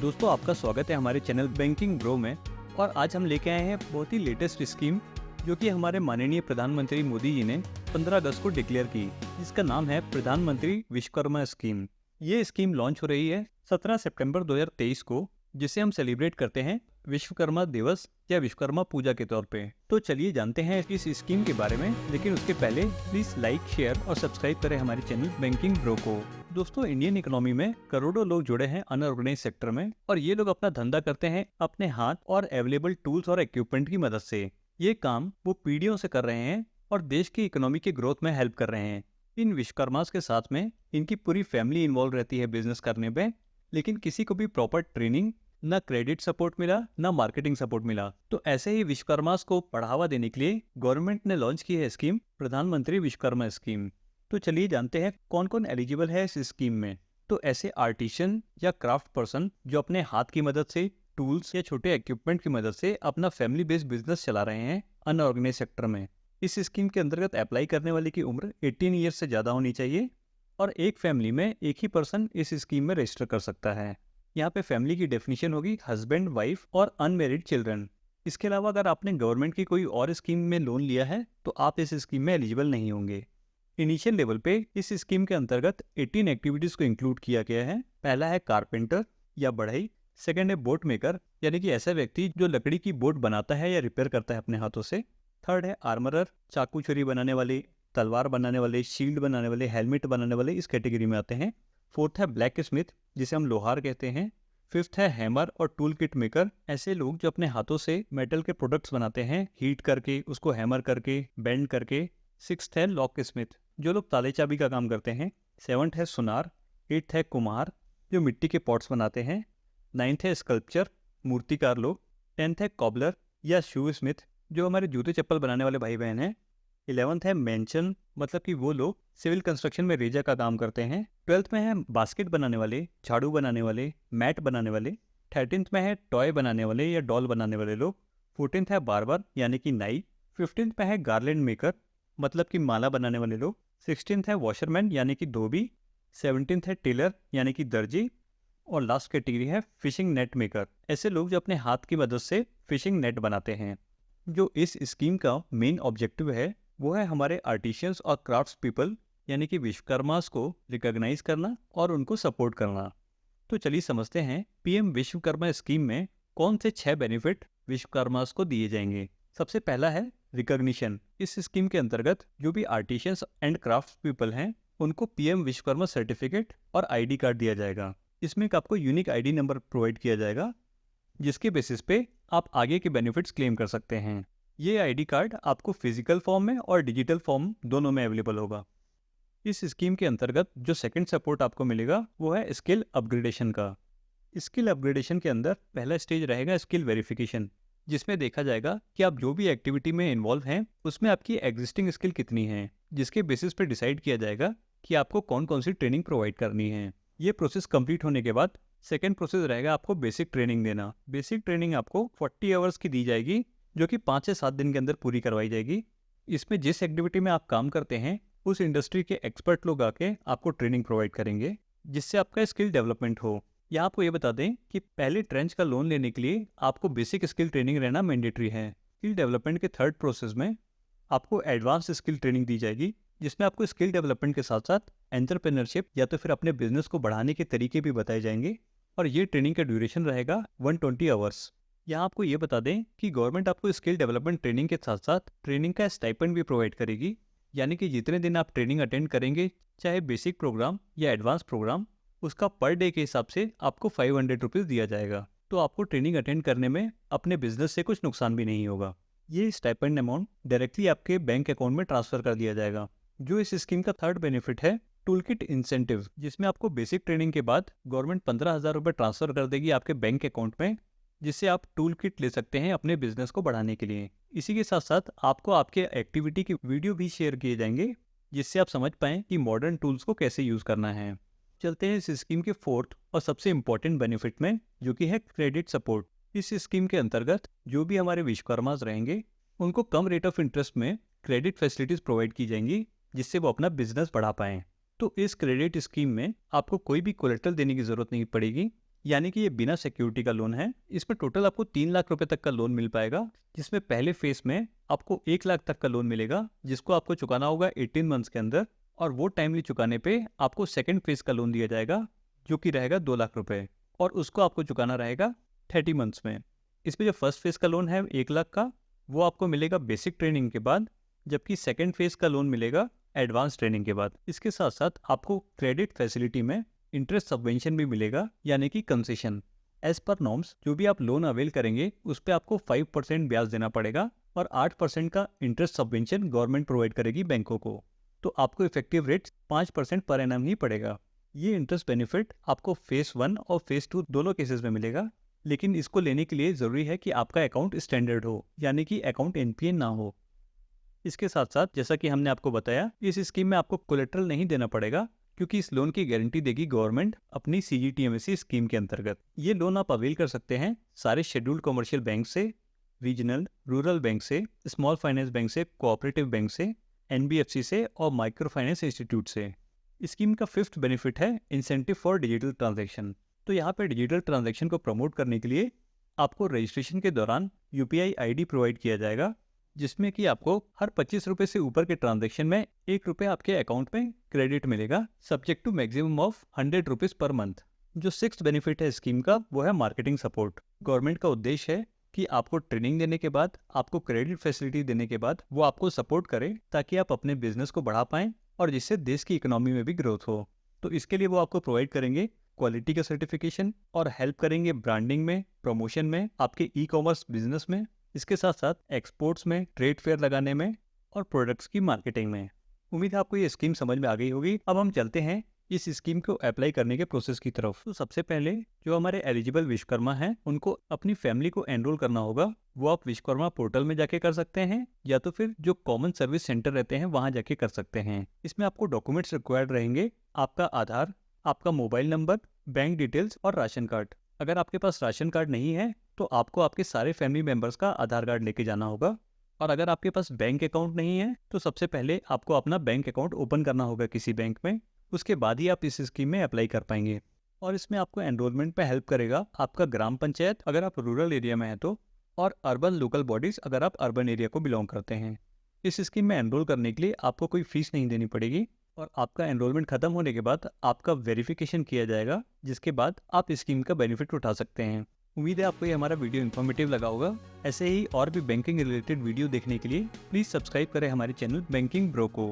दोस्तों आपका स्वागत है हमारे चैनल बैंकिंग ब्रो में। और आज हम लेके आए हैं बहुत ही लेटेस्ट स्कीम जो कि हमारे माननीय प्रधानमंत्री मोदी जी ने 15 अगस्त को डिक्लेयर की, जिसका नाम है प्रधानमंत्री विश्वकर्मा स्कीम। ये स्कीम लॉन्च हो रही है 17 सितंबर 2023 को, जिसे हम सेलिब्रेट करते हैं विश्वकर्मा दिवस या विश्वकर्मा पूजा के तौर पे। तो चलिए जानते हैं इस स्कीम के बारे में, लेकिन उसके पहले प्लीज लाइक, शेयर और सब्सक्राइब करें हमारे चैनल बैंकिंग ब्रो को। दोस्तों, इंडियन इकोनॉमी में करोड़ों लोग जुड़े हैं अनऑर्गेनाइज सेक्टर में, और ये लोग अपना धंधा करते हैं अपने हाथ और अवेलेबल टूल्स और इक्विपमेंट की मदद से। ये काम वो पीढ़ियों से कर रहे हैं और देश की इकोनॉमी के ग्रोथ में हेल्प कर रहे हैं। इन विश्वकर्मास के साथ में इनकी पूरी फैमिली इन्वॉल्व रहती है बिजनेस करने में, लेकिन किसी को भी प्रॉपर ट्रेनिंग, ना क्रेडिट सपोर्ट मिला, ना मार्केटिंग सपोर्ट मिला। तो ऐसे ही विश्वकर्मास को बढ़ावा देने के लिए गवर्नमेंट ने लॉन्च की है स्कीम प्रधानमंत्री विश्वकर्मा स्कीम। तो चलिए जानते हैं कौन कौन एलिजिबल है इस स्कीम में। तो ऐसे आर्टिशन या क्राफ्ट पर्सन जो अपने हाथ की मदद से, टूल्स या छोटे इक्विपमेंट की मदद से अपना फैमिली बेस्ड बिजनेस चला रहे हैं अनऑर्गेनाइज सेक्टर में। इस स्कीम के अंतर्गत अप्लाई करने वाले की उम्र 18 ईयर्स से ज़्यादा होनी चाहिए, और एक फैमिली में एक ही पर्सन इस स्कीम में रजिस्टर कर सकता है। यहाँ पे फैमिली की डेफिनेशन होगी हस्बैंड, वाइफ और अनमेरिड चिल्ड्रन। इसके अलावा अगर आपने गवर्नमेंट की कोई और स्कीम में लोन लिया है तो आप इस स्कीम में एलिजिबल नहीं होंगे। इनिशियल लेवल पे इस स्कीम के अंतर्गत 18 एक्टिविटीज को इंक्लूड किया गया है। पहला है कारपेंटर या बढ़ई, सेकंड है बोट मेकर यानी कि ऐसा व्यक्ति जो लकड़ी की बोट बनाता है या रिपेयर करता है अपने हाथों से। थर्ड है आर्मरर, चाकू छुरी बनाने वाले, तलवार बनाने वाले, शील्ड बनाने वाले, हेलमेट बनाने वाले इस कैटेगरी में आते हैं। फोर्थ है ब्लैक स्मिथ जिसे हम लोहार कहते हैं। फिफ्थ है हैमर और टूल किट मेकर, ऐसे लोग जो अपने हाथों से मेटल के प्रोडक्ट्स बनाते हैं, हीट करके उसको हैमर करके, बेंड करके। सिक्स्थ है लॉक स्मिथ जो लोग ताले चाबी का काम करते हैं। सेवन्थ है सुनार। एट्थ है कुम्हार जो मिट्टी के पॉट्स बनाते हैं। नाइन्थ है स्कल्पचर, मूर्तिकार लोग। 10th है कॉबलर या शू स्मिथ जो हमारे जूते चप्पल बनाने वाले भाई बहन हैं। 11th है मेंशन, मतलब कि वो लोग सिविल कंस्ट्रक्शन में रेजा का काम करते हैं। 12th में है बास्केट बनाने वाले, झाड़ू बनाने वाले, मैट बनाने वाले। 13th में है टॉय बनाने वाले या डॉल बनाने वाले लोग। 14th है बार्बर यानी कि नाई। 15th में है गार्लैंड मेकर, मतलब कि माला बनाने वाले लोग। 16th है वॉशरमैन यानी कि धोबी। 17th है टेलर यानी कि दर्जी। और लास्ट कैटेगरी है फिशिंग नेट मेकर, ऐसे लोग जो अपने हाथ की मदद से फिशिंग नेट बनाते हैं। जो इस स्कीम का मेन ऑब्जेक्टिव है वो है हमारे आर्टिशियंस और क्राफ्ट्स पीपल यानी कि विश्वकर्मास को रिकॉग्नाइज करना और उनको सपोर्ट करना। तो चलिए समझते हैं पीएम विश्वकर्मा स्कीम में कौन से 6 बेनिफिट विश्वकर्मास को दिए जाएंगे। सबसे पहला है रिकॉग्निशन। इस स्कीम के अंतर्गत जो भी आर्टिशियंस एंड क्राफ्ट्स पीपल हैं उनको पीएम विश्वकर्मा सर्टिफिकेट और आईडी कार्ड दिया जाएगा। इसमें आपको यूनिक आईडी नंबर प्रोवाइड किया जाएगा, जिसके बेसिस पे आप आगे के बेनिफिट्स क्लेम कर सकते हैं। ये आईडी कार्ड आपको फिजिकल फॉर्म में और डिजिटल फॉर्म दोनों में अवेलेबल होगा। इस स्कीम के अंतर्गत जो सेकंड सपोर्ट आपको मिलेगा वो है स्किल अपग्रेडेशन का। स्किल अपग्रेडेशन के अंदर पहला स्टेज रहेगा स्किल वेरिफिकेशन, जिसमें देखा जाएगा कि आप जो भी एक्टिविटी में इन्वॉल्व हैं उसमें आपकी एग्जिस्टिंग स्किल कितनी है, जिसके बेसिस पे डिसाइड किया जाएगा कि आपको कौन कौन सी ट्रेनिंग प्रोवाइड करनी है। ये प्रोसेस कंप्लीट होने के बाद सेकेंड प्रोसेस रहेगा आपको बेसिक ट्रेनिंग देना। बेसिक ट्रेनिंग आपको 40 आवर्स की दी जाएगी, जो कि 5 से 7 दिन के अंदर पूरी करवाई जाएगी। इसमें जिस एक्टिविटी में आप काम करते हैं उस इंडस्ट्री के एक्सपर्ट लोग आके आपको ट्रेनिंग प्रोवाइड करेंगे, जिससे आपका स्किल डेवलपमेंट हो। यहाँ आपको ये बता दें कि पहले ट्रेंच का लोन लेने के लिए आपको बेसिक स्किल ट्रेनिंग रहना मैंडेटरी है। स्किल डेवलपमेंट के थर्ड प्रोसेस में आपको एडवांस स्किल ट्रेनिंग दी जाएगी, जिसमें आपको स्किल डेवलपमेंट के साथ साथ एंटरप्रेन्योरशिप या तो फिर अपने बिजनेस को बढ़ाने के तरीके भी बताए जाएंगे। और ये ट्रेनिंग का ड्यूरेशन रहेगा 120 आवर्स। यहाँ आपको ये बता दें कि गवर्नमेंट आपको स्किल डेवलपमेंट ट्रेनिंग के साथ साथ ट्रेनिंग का स्टाइपेंड भी प्रोवाइड करेगी, यानी कि जितने दिन आप ट्रेनिंग अटेंड करेंगे, चाहे बेसिक प्रोग्राम या एडवांस प्रोग्राम, उसका पर डे के हिसाब से आपको 500 रुपीज़ दिया जाएगा। तो आपको ट्रेनिंग अटेंड करने में अपने बिजनेस से कुछ नुकसान भी नहीं होगा। ये स्टाइपेंड अमाउंट डायरेक्टली आपके बैंक अकाउंट में ट्रांसफर कर दिया जाएगा। जो इस स्कीम का थर्ड बेनिफिट है टूल किट इंसेंटिव, जिसमें आपको बेसिक ट्रेनिंग के बाद गवर्नमेंट 15,000 रुपये ट्रांसफर कर देगी आपके बैंक अकाउंट में, जिससे आप टूल किट ले सकते हैं अपने बिजनेस को बढ़ाने के लिए। इसी के साथ साथ आपको आपके एक्टिविटी की वीडियो भी शेयर किए जाएंगे, जिससे आप समझ पाएं कि मॉडर्न टूल्स को कैसे यूज करना है। चलते हैं इस स्कीम के फोर्थ और सबसे इम्पोर्टेंट बेनिफिट में, जो कि है क्रेडिट सपोर्ट। इस स्कीम के अंतर्गत जो भी हमारे विश्वकर्मास रहेंगे उनको कम रेट ऑफ इंटरेस्ट में क्रेडिट फैसिलिटीज प्रोवाइड की जाएंगी, जिससे वो अपना बिजनेस बढ़ा पाएं। तो इस क्रेडिट स्कीम में आपको कोई भी कोलेटरल देने की जरूरत नहीं पड़ेगी, यानी कि ये बिना सिक्योरिटी का लोन है। इसमें टोटल आपको 3 लाख रुपए तक का लोन मिल पाएगा, जिसमें पहले फेज में आपको 1 लाख तक का लोन मिलेगा, जिसको आपको चुकाना होगा 18 मंथ्स के अंदर, और वो टाइमली चुकाने पे आपको सेकंड फेज का लोन दिया जाएगा, जो कि रहेगा 2 लाख रुपए, और उसको आपको चुकाना रहेगा 30 मंथ्स में। इसमें जो फर्स्ट फेज का लोन है 1 लाख का, वो आपको मिलेगा बेसिक ट्रेनिंग के बाद, जबकि सेकंड फेज का लोन मिलेगा एडवांस ट्रेनिंग के बाद। इसके साथ साथ आपको क्रेडिट फैसिलिटी में इंटरेस्ट सबवेंशन भी मिलेगा, यानी कि कंसेशन। एज पर नॉर्म्स जो भी आप लोन अवेल करेंगे उस पर आपको 5% ब्याज देना पड़ेगा, और 8% का इंटरेस्ट सबवेंशन गवर्नमेंट प्रोवाइड करेगी बैंकों को। तो आपको इफेक्टिव रेट 5% पर एनम ही पड़ेगा। ये इंटरेस्ट बेनिफिट आपको फेज 1 और फेज 2 दोनों केसेस में मिलेगा, लेकिन इसको लेने के लिए ज़रूरी है कि आपका अकाउंट स्टैंडर्ड हो, यानी कि अकाउंट एनपीए ना हो। इसके साथ साथ जैसा कि हमने आपको बताया, इस स्कीम में आपको कोलेट्रल नहीं देना पड़ेगा, क्योंकि इस लोन की गारंटी देगी गवर्नमेंट अपनी CGTMSE स्कीम के अंतर्गत। ये लोन आप अवेल कर सकते हैं सारे शेड्यूल्ड कमर्शियल बैंक से, रीजनल रूरल बैंक से, स्मॉल फाइनेंस बैंक से, कोऑपरेटिव बैंक से, NBFC से और माइक्रो फाइनेंस इंस्टीट्यूट से। स्कीम का 5th बेनिफिट है इंसेंटिव फॉर डिजिटल ट्रांजैक्शन। तो यहाँ पे डिजिटल ट्रांजैक्शन को प्रमोट करने के लिए आपको रजिस्ट्रेशन के दौरान UPI ID प्रोवाइड किया जाएगा, जिसमें कि आपको हर 25 रुपये से ऊपर के ट्रांजैक्शन में 1 रुपये आपके अकाउंट में क्रेडिट मिलेगा, subject to maximum of 100 rupees per month. जो 6th बेनिफिट है स्कीम का, वो है मार्केटिंग सपोर्ट। गवर्नमेंट का उद्देश्य है कि आपको ट्रेनिंग देने के बाद, आपको क्रेडिट फैसिलिटी देने के बाद वो आपको सपोर्ट करे, ताकि आप अपने बिजनेस को बढ़ा पाएं और जिससे देश की इकोनॉमी में भी ग्रोथ हो। तो इसके लिए वो आपको प्रोवाइड करेंगे क्वालिटी का सर्टिफिकेशन, और हेल्प करेंगे ब्रांडिंग में, प्रमोशन में, आपके ई-कॉमर्स बिजनेस में, इसके साथ साथ एक्सपोर्ट्स में, ट्रेड फेयर लगाने में और प्रोडक्ट्स की मार्केटिंग में। उम्मीद है आपको ये स्कीम समझ में आ गई होगी। अब हम चलते हैं इस स्कीम को अप्लाई करने के प्रोसेस की तरफ। तो सबसे पहले जो हमारे एलिजिबल विश्वकर्मा हैं, उनको अपनी फैमिली को एनरोल करना होगा। वो आप विश्वकर्मा पोर्टल में जाके कर सकते हैं, या तो फिर जो कॉमन सर्विस सेंटर रहते हैं वहां जाके कर सकते हैं। इसमें आपको डॉक्यूमेंट्स रिक्वायर्ड रहेंगे, आपका आधार, आपका मोबाइल नंबर, बैंक डिटेल्स और राशन कार्ड। अगर आपके पास राशन कार्ड नहीं है तो आपको आपके सारे फैमिली मेंबर्स का आधार कार्ड लेके जाना होगा। और अगर आपके पास बैंक अकाउंट नहीं है तो सबसे पहले आपको अपना बैंक अकाउंट ओपन करना होगा किसी बैंक में, उसके बाद ही आप इस स्कीम में अप्लाई कर पाएंगे। और इसमें आपको एनरोलमेंट पे हेल्प करेगा आपका ग्राम पंचायत अगर आप रूरल एरिया में हैं तो, और अर्बन लोकल बॉडीज अगर आप अर्बन एरिया को बिलोंग करते हैं। इस स्कीम में एनरोल करने के लिए आपको कोई फीस नहीं देनी पड़ेगी, और आपका एनरोलमेंट खत्म होने के बाद आपका वेरिफिकेशन किया जाएगा, जिसके बाद आप इस स्कीम का बेनिफिट उठा सकते हैं। उम्मीद है आपको ये हमारा वीडियो इन्फॉर्मेटिव लगा होगा। ऐसे ही और भी बैंकिंग रिलेटेड वीडियो देखने के लिए प्लीज़ सब्सक्राइब करें हमारे चैनल बैंकिंग ब्रो को।